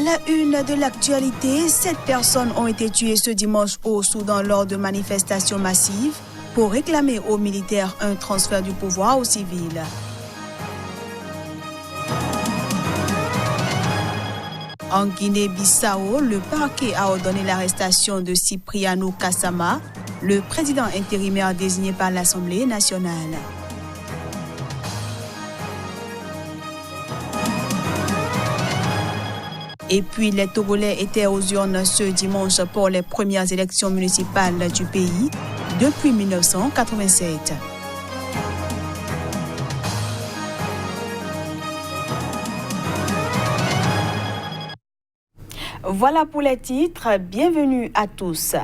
la une de l'actualité, 7 personnes ont été tuées ce dimanche au Soudan lors de manifestations massives pour réclamer aux militaires un transfert du pouvoir aux civils. En Guinée-Bissau, le parquet a ordonné l'arrestation de Cipriano Kassama, le président intérimaire désigné par l'Assemblée nationale. Et puis, les Togolais étaient aux urnes ce dimanche pour les premières élections municipales du pays depuis 1987. Voilà pour les titres. Bienvenue à tous.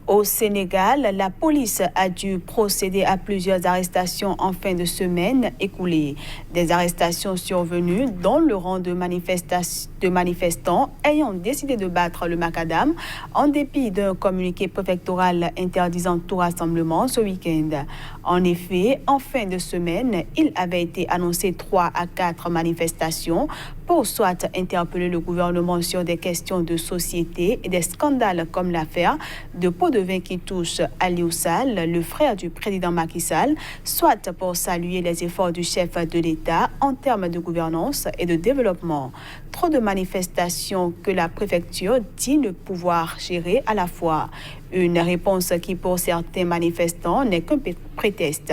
Au Sénégal, la police a dû procéder à plusieurs arrestations en fin de semaine écoulée. Des arrestations survenues dans le rang de manifestants ayant décidé de battre le macadam en dépit d'un communiqué préfectoral interdisant tout rassemblement ce week-end. En effet, en fin de semaine, il avait été annoncé 3 à 4 manifestations pour soit interpeller le gouvernement sur des questions de société et des scandales comme l'affaire de pots de vin qui touche Aliou Sall, le frère du président Macky Sall, soit pour saluer les efforts du chef de l'État en termes de gouvernance et de développement. Trop de manifestations que la préfecture dit ne pouvoir gérer à la fois. Une réponse qui, pour certains manifestants, n'est qu'un prétexte.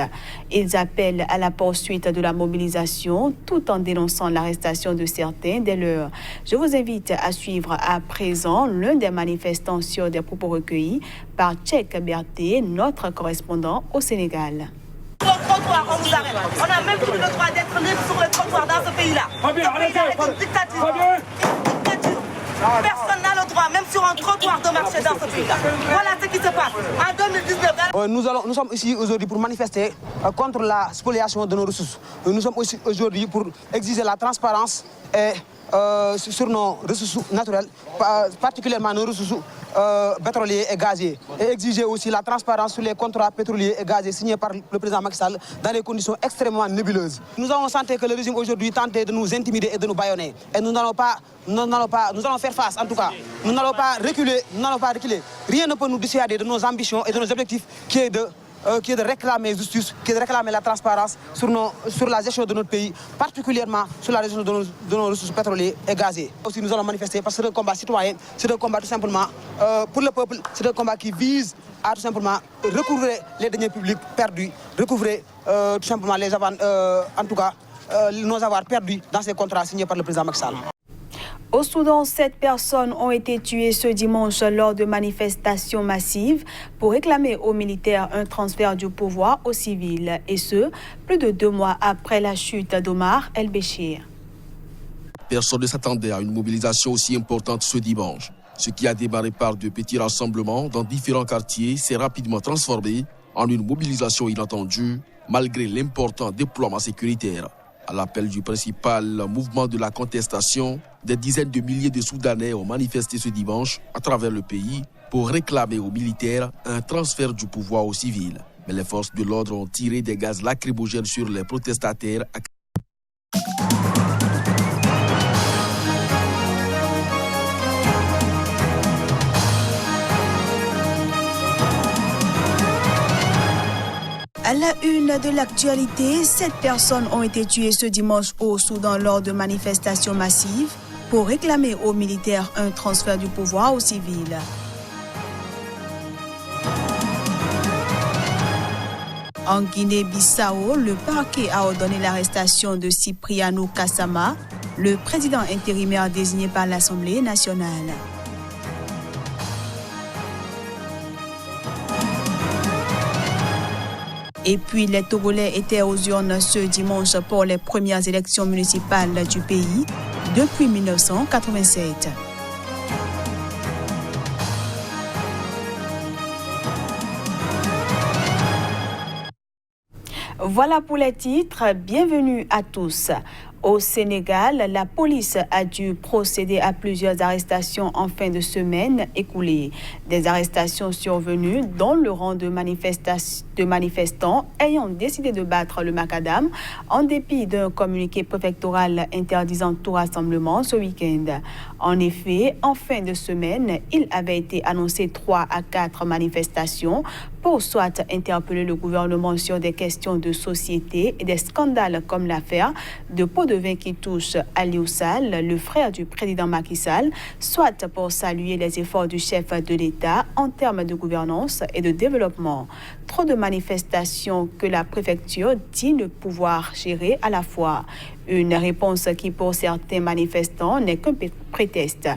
Ils appellent à la poursuite de la mobilisation tout en dénonçant l'arrestation de certains dès lors. Je vous invite à suivre à présent l'un des manifestants sur des propos recueillis par Tchèque Berthe, notre correspondant au Sénégal. Sur le trottoir, on nous arrête. On n'a même plus le droit d'être libre sur le trottoir dans ce pays-là. Ce pays-là est une dictature. Une dictature. Personne n'a le droit, même sur un trottoir, de marcher dans ce pays-là. Voilà ce qui se passe. En 2019... Nous sommes ici aujourd'hui pour manifester contre la spoliation de nos ressources. Nous sommes aussi aujourd'hui pour exiger la transparence et, sur nos ressources naturelles, particulièrement nos ressources pétroliers et gaziers. Et exiger aussi la transparence sur les contrats pétroliers et gaziers signés par le président Macky Sall dans des conditions extrêmement nébuleuses. Nous avons senti que le régime aujourd'hui tentait de nous intimider et de nous bâillonner. Et nous allons faire face en tout cas. Nous n'allons pas reculer, Rien ne peut nous dissuader de nos ambitions et de nos objectifs qui est de réclamer justice, qui est de réclamer la transparence sur la gestion de notre pays, particulièrement sur la gestion de nos ressources pétrolières et gazières. Aussi, nous allons manifester parce que c'est un combat citoyen, c'est un combat tout simplement pour le peuple, c'est un combat qui vise à tout simplement recouvrer les deniers publics perdus, recouvrer tout simplement les avoirs, nos avoirs perdus dans ces contrats signés par le président Macky Sall. Au Soudan, 7 personnes ont été tuées ce dimanche lors de manifestations massives pour réclamer aux militaires un transfert du pouvoir aux civils, et ce, plus de 2 mois après la chute d'Omar El-Béchir. Personne ne s'attendait à une mobilisation aussi importante ce dimanche. Ce qui a démarré par de petits rassemblements dans différents quartiers s'est rapidement transformé en une mobilisation inattendue malgré l'important déploiement sécuritaire. À l'appel du principal mouvement de la contestation, des dizaines de milliers de Soudanais ont manifesté ce dimanche à travers le pays pour réclamer aux militaires un transfert du pouvoir aux civils. Mais les forces de l'ordre ont tiré des gaz lacrymogènes sur les protestataires. À la une de l'actualité, 7 personnes ont été tuées ce dimanche au Soudan lors de manifestations massives pour réclamer aux militaires un transfert du pouvoir aux civils. En Guinée-Bissau, le parquet a ordonné l'arrestation de Cipriano Kassama, le président intérimaire désigné par l'Assemblée nationale. Et puis, les Togolais étaient aux urnes ce dimanche pour les premières élections municipales du pays depuis 1987. Voilà pour les titres. Bienvenue à tous. Au Sénégal, la police a dû procéder à plusieurs arrestations en fin de semaine écoulée. Des arrestations survenues dans le rang de manifestants ayant décidé de battre le macadam en dépit d'un communiqué préfectoral interdisant tout rassemblement ce week-end. En effet, en fin de semaine, il avait été annoncé 3 à 4 manifestations pour soit interpeller le gouvernement sur des questions de société et des scandales comme l'affaire de pots de vin qui touche Aliou Sall, le frère du président Macky Sall, soit pour saluer les efforts du chef de l'État en termes de gouvernance et de développement. Trop de manifestations que la préfecture dit ne pouvoir gérer à la fois. Une réponse qui, pour certains manifestants, n'est qu'un prétexte.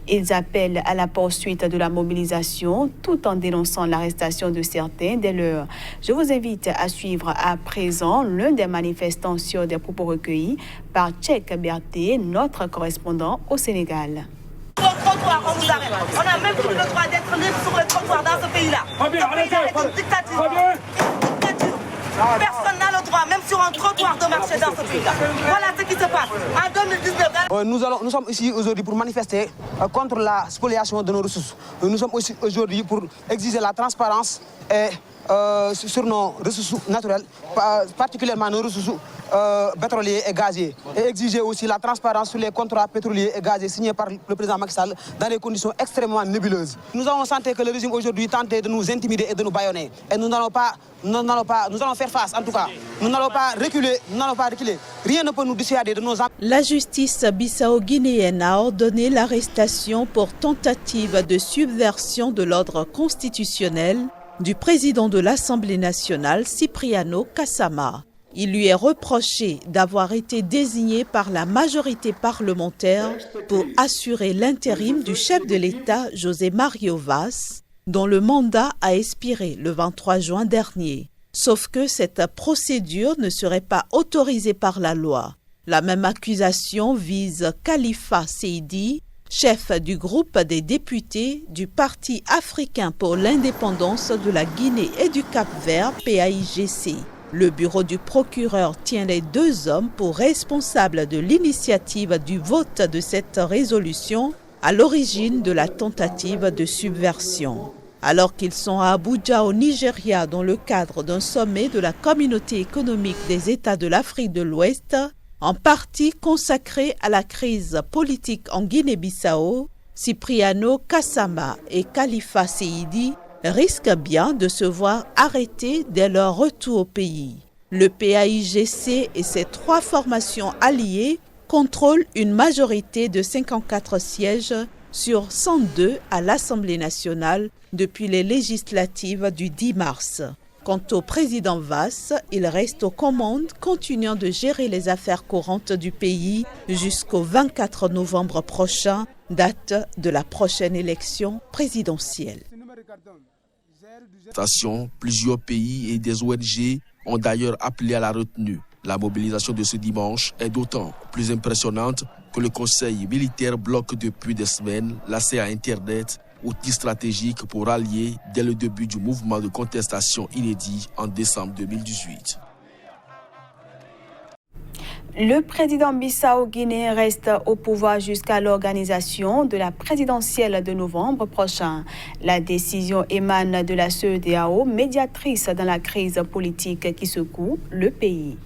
Ils appellent à la poursuite de la mobilisation tout en dénonçant l'arrestation de certains dès lors. Je vous invite à suivre à présent l'un des manifestants sur des propos recueillis par Tchèque Berthe, notre correspondant au Sénégal. Sur le trottoir, on nous arrête. On n'a même plus le droit d'être libre sur le trottoir dans ce pays-là. Ce pays-là est une dictature. Une dictature. Personne n'a le droit, même sur un trottoir, de marcher dans ce pays-là. Voilà ce qui se passe. En 2019... Nous sommes ici aujourd'hui pour manifester contre la spoliation de nos ressources. Nous sommes aussi aujourd'hui pour exiger la transparence sur nos ressources naturelles, particulièrement nos ressources pétroliers et gaziers. Et exiger aussi la transparence sur les contrats pétroliers et gaziers signés par le président Macky Sall dans des conditions extrêmement nébuleuses. Nous avons senti que le régime aujourd'hui tentait de nous intimider et de nous bâillonner. Et nous allons faire face en tout cas. Nous n'allons pas reculer, Rien ne peut nous dissuader de nos... La justice bissau-guinéenne a ordonné l'arrestation pour tentative de subversion de l'ordre constitutionnel du président de l'Assemblée nationale, Cipriano Kassama. Il lui est reproché d'avoir été désigné par la majorité parlementaire pour assurer l'intérim du chef de l'État, José Mario Vaz, dont le mandat a expiré le 23 juin dernier. Sauf que cette procédure ne serait pas autorisée par la loi. La même accusation vise Khalifa Seydi, chef du groupe des députés du Parti africain pour l'indépendance de la Guinée et du Cap-Vert, PAIGC. Le bureau du procureur tient les 2 hommes pour responsables de l'initiative du vote de cette résolution à l'origine de la tentative de subversion. Alors qu'ils sont à Abuja au Nigeria dans le cadre d'un sommet de la Communauté économique des États de l'Afrique de l'Ouest, en partie consacré à la crise politique en Guinée-Bissau, Cipriano Kassama et Khalifa Seydi risquent bien de se voir arrêtés dès leur retour au pays. Le PAIGC et ses 3 formations alliées contrôlent une majorité de 54 sièges sur 102 à l'Assemblée nationale depuis les législatives du 10 mars. Quant au président Vaz, il reste aux commandes, continuant de gérer les affaires courantes du pays jusqu'au 24 novembre prochain, date de la prochaine élection présidentielle. Plusieurs pays et des ONG ont d'ailleurs appelé à la retenue. La mobilisation de ce dimanche est d'autant plus impressionnante que le Conseil militaire bloque depuis des semaines l'accès à Internet, outil stratégique pour allier dès le début du mouvement de contestation inédit en décembre 2018. Le président bissau-guinéen reste au pouvoir jusqu'à l'organisation de la présidentielle de novembre prochain. La décision émane de la CEDEAO, médiatrice dans la crise politique qui secoue le pays.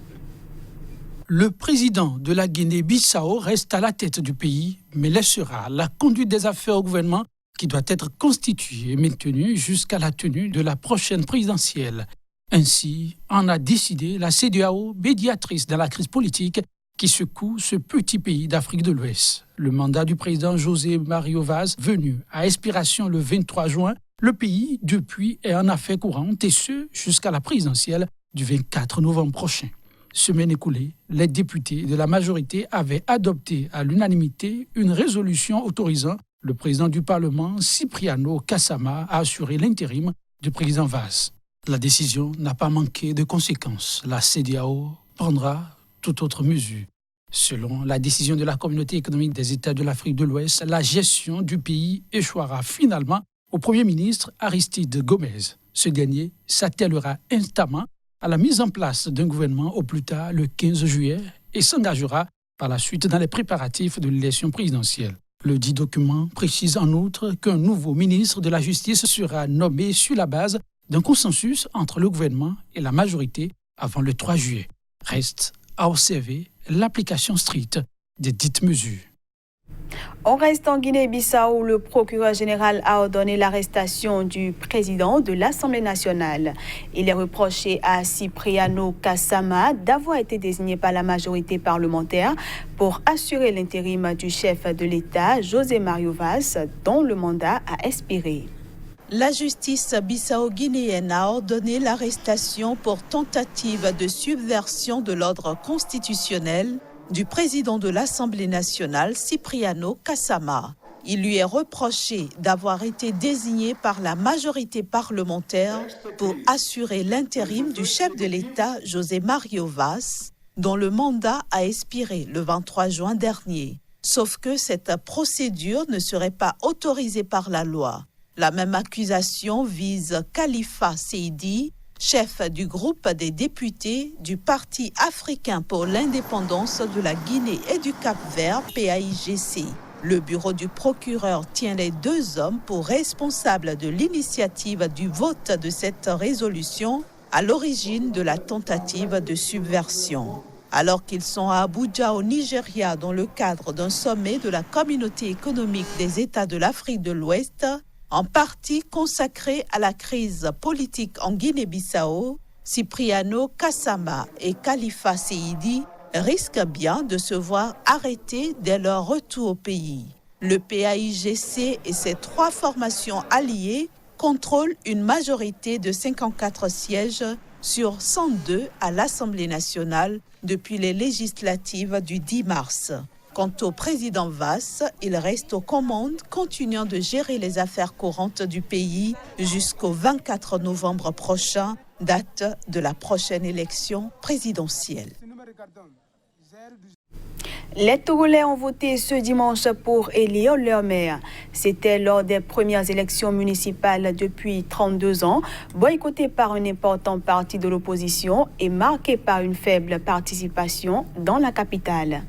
Le président de la Guinée-Bissau reste à la tête du pays, mais laissera la conduite des affaires au gouvernement qui doit être constitué et maintenu jusqu'à la tenue de la prochaine présidentielle. Ainsi, en a décidé la CEDEAO, médiatrice dans la crise politique qui secoue ce petit pays d'Afrique de l'Ouest. Le mandat du président José Mario Vaz, venu à expiration le 23 juin, le pays, depuis, est en affaires courantes et ce, jusqu'à la présidentielle du 24 novembre prochain. Semaine écoulée, les députés de la majorité avaient adopté à l'unanimité une résolution autorisant le président du Parlement, Cipriano Kassama, à assurer l'intérim du président Vaz. La décision n'a pas manqué de conséquences. La CEDEAO prendra toute autre mesure. Selon la décision de la Communauté économique des États de l'Afrique de l'Ouest, la gestion du pays échouera finalement au Premier ministre Aristide Gomez. Ce dernier s'attellera instamment à la mise en place d'un gouvernement au plus tard le 15 juillet et s'engagera par la suite dans les préparatifs de l'élection présidentielle. Le dit document précise en outre qu'un nouveau ministre de la Justice sera nommé sur la base d'un consensus entre le gouvernement et la majorité avant le 3 juillet. Reste à observer l'application stricte des dites mesures. On reste en Guinée-Bissau où le procureur général a ordonné l'arrestation du président de l'Assemblée nationale. Il est reproché à Cipriano Kassama d'avoir été désigné par la majorité parlementaire pour assurer l'intérim du chef de l'État, José Mario Vaz, dont le mandat a expiré. La justice bissau-guinéenne a ordonné l'arrestation pour tentative de subversion de l'ordre constitutionnel du président de l'Assemblée nationale, Cipriano Kassama. Il lui est reproché d'avoir été désigné par la majorité parlementaire pour assurer l'intérim du chef de l'État, José Mario Vaz, dont le mandat a expiré le 23 juin dernier. Sauf que cette procédure ne serait pas autorisée par la loi. La même accusation vise Khalifa Seydi, chef du groupe des députés du Parti africain pour l'indépendance de la Guinée et du Cap-Vert, PAIGC. Le bureau du procureur tient les deux hommes pour responsables de l'initiative du vote de cette résolution à l'origine de la tentative de subversion. Alors qu'ils sont à Abuja, au Nigeria, dans le cadre d'un sommet de la Communauté économique des États de l'Afrique de l'Ouest, en partie consacré à la crise politique en Guinée-Bissau, Cipriano Kassama et Khalifa Seydi risquent bien de se voir arrêtés dès leur retour au pays. Le PAIGC et ses 3 formations alliées contrôlent une majorité de 54 sièges sur 102 à l'Assemblée nationale depuis les législatives du 10 mars. Quant au président Vaz, il reste aux commandes, continuant de gérer les affaires courantes du pays jusqu'au 24 novembre prochain, date de la prochaine élection présidentielle. Les Togolais ont voté ce dimanche pour élire leur maire. C'était lors des premières élections municipales depuis 32 ans, boycottées par une importante partie de l'opposition et marquées par une faible participation dans la capitale.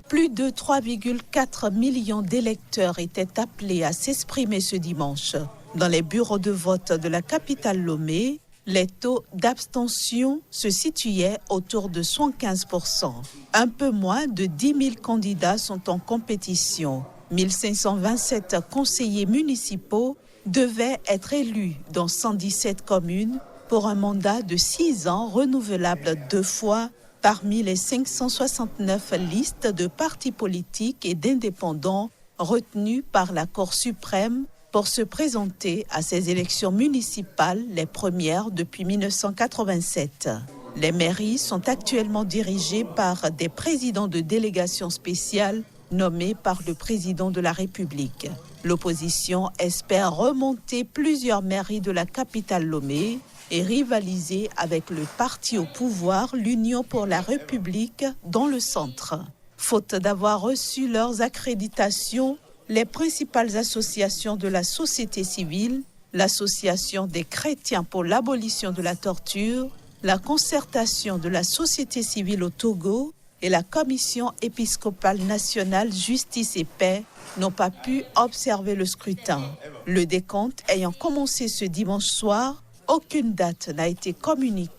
Plus de 3,4 millions d'électeurs étaient appelés à s'exprimer ce dimanche. Dans les bureaux de vote de la capitale Lomé, les taux d'abstention se situaient autour de 75%. Un peu moins de 10 000 candidats sont en compétition. 1527 conseillers municipaux devaient être élus dans 117 communes pour un mandat de 6 ans renouvelable 2 fois parmi les 569 listes de partis politiques et d'indépendants retenus par la Cour suprême pour se présenter à ces élections municipales, les premières depuis 1987. Les mairies sont actuellement dirigées par des présidents de délégations spéciales nommés par le président de la République. L'opposition espère remonter plusieurs mairies de la capitale Lomé et rivaliser avec le parti au pouvoir, l'Union pour la République, dans le centre. Faute d'avoir reçu leurs accréditations, les principales associations de la société civile, l'Association des chrétiens pour l'abolition de la torture, la concertation de la société civile au Togo et la Commission épiscopale nationale Justice et Paix n'ont pas pu observer le scrutin. Le décompte ayant commencé ce dimanche soir, aucune date n'a été communiquée